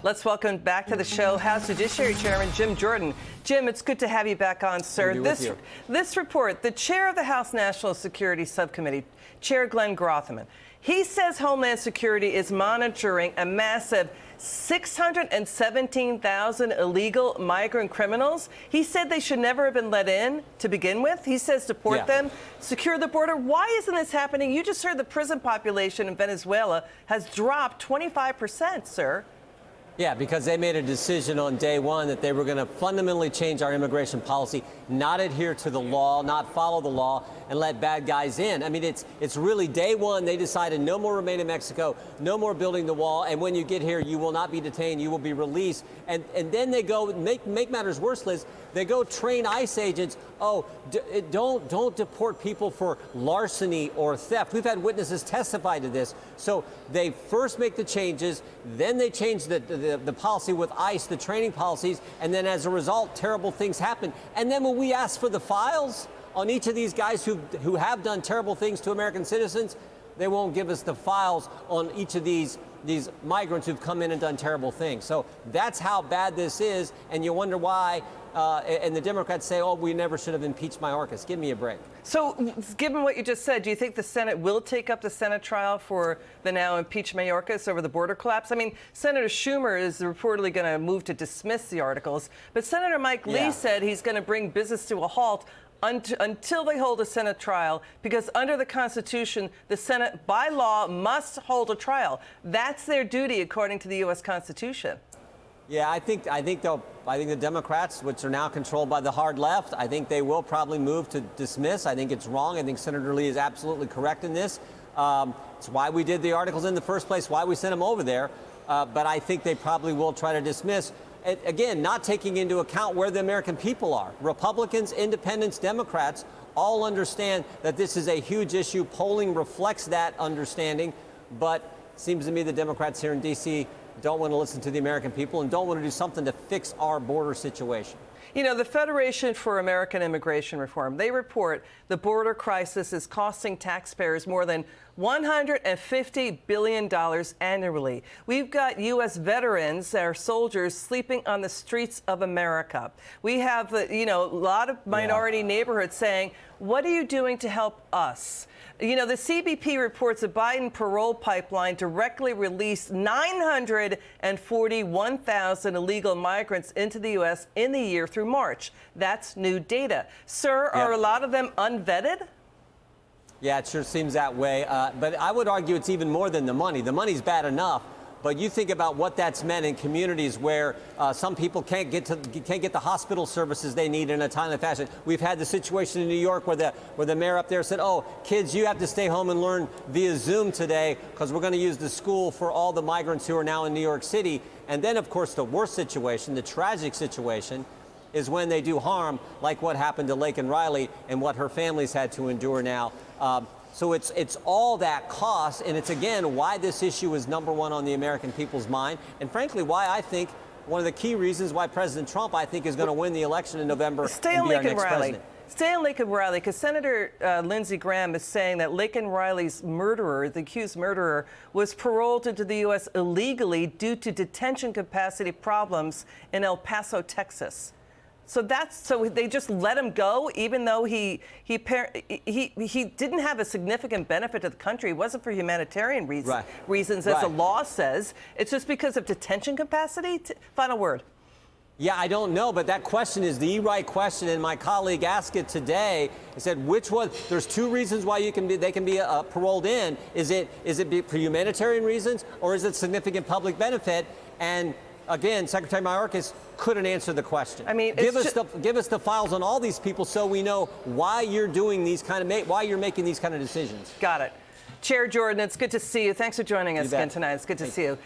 Let's welcome back to the show House Judiciary Chairman Jim Jordan. Jim, it's good to have you back on, sir. This report, the chair of the House National Security Subcommittee, Chair Glenn Grothman, he says Homeland Security is monitoring a massive 617,000 illegal migrant criminals. He said they should never have been let in to begin with. He says deport them, secure the border. Why isn't this happening? You just heard the prison population in Venezuela has dropped 25%, sir. Yeah, because they made a decision on day one that they were going to fundamentally change our immigration policy, not adhere to the law, not follow the law, and let bad guys in. I mean, it's really day one. They decided no more remain in Mexico, no more building the wall, and when you get here, you will not be detained, you will be released. And then they go, make matters worse, Liz, they go train ICE agents, don't deport people for larceny or theft. We've had witnesses testify to this. So they first make the changes, then they change the policy with ICE, the training policies, and then as a result, terrible things happen. And then when we ask for the files on each of these guys who have done terrible things to American citizens, they won't give us the files on each of these migrants who've come in and done terrible things. So that's how bad this is, and you wonder why. And the Democrats say, oh, we never should have impeached Mayorkas. Give me a break. So, given what you just said, do you think the Senate will take up the Senate trial for the now impeached Mayorkas over the border collapse? I mean, Senator Schumer is reportedly going to move to dismiss the articles, but Senator Mike Lee said he's going to bring business to a halt until they hold a Senate trial, because under the Constitution, the Senate, by law, must hold a trial. That's their duty, according to the U.S. Constitution. Yeah, I think the Democrats, which are now controlled by the hard left, I think they will probably move to dismiss. I think it's wrong. I think Senator Lee is absolutely correct in this. It's why we did the articles in the first place, why we sent them over there. But I think they probably will try to dismiss. Again, not taking into account where the American people are. Republicans, independents, Democrats all understand that this is a huge issue. Polling reflects that understanding. But it seems to me the Democrats here in D.C. don't want to listen to the American people and don't want to do something to fix our border situation. You know, the Federation for American Immigration Reform, they report the border crisis is costing taxpayers more than $150 billion annually. We've got U.S. veterans, our soldiers, sleeping on the streets of America. We have, a lot of minority neighborhoods saying, what are you doing to help us? You know, the CBP reports a Biden parole pipeline directly released 941,000 illegal migrants into the U.S. in the year through March. That's new data. Sir, are a lot of them unvetted? Yeah, it sure seems that way. But I would argue it's even more than the money. The money's bad enough. But you think about what that's meant in communities where some people can't get the hospital services they need in a timely fashion. We've had the situation in New York where the mayor up there said, oh, kids, you have to stay home and learn via Zoom today because we're going to use the school for all the migrants who are now in New York City. And then, of course, the worst situation, the tragic situation, is when they do harm, like what happened to Laken Riley and what her family's had to endure now. So it's all that cost, and it's, again, why this issue is number one on the American people's mind, and frankly, why I think one of the key reasons why President Trump, I think, is going to win the election in November and be our next president. Stay on Laken Riley, because Senator Lindsey Graham is saying that Laken Riley's murderer, the accused murderer, was paroled into the U.S. illegally due to detention capacity problems in El Paso, Texas. So they just let him go, even though he didn't have a significant benefit to the country. It wasn't for humanitarian reasons, as the law says. It's just because of detention capacity. Final word. Yeah, I don't know, but that question is the right question, and my colleague asked it today. He said, which one? There's two reasons why they can be paroled in. Is it for humanitarian reasons, or is it significant public benefit? And again, Secretary Mayorkas couldn't answer the question. I mean, give us the files on all these people so we know why you're doing why you're making these kind of decisions. Got it. Chair Jordan, it's good to see you. Thanks for joining us again tonight. It's good to see you.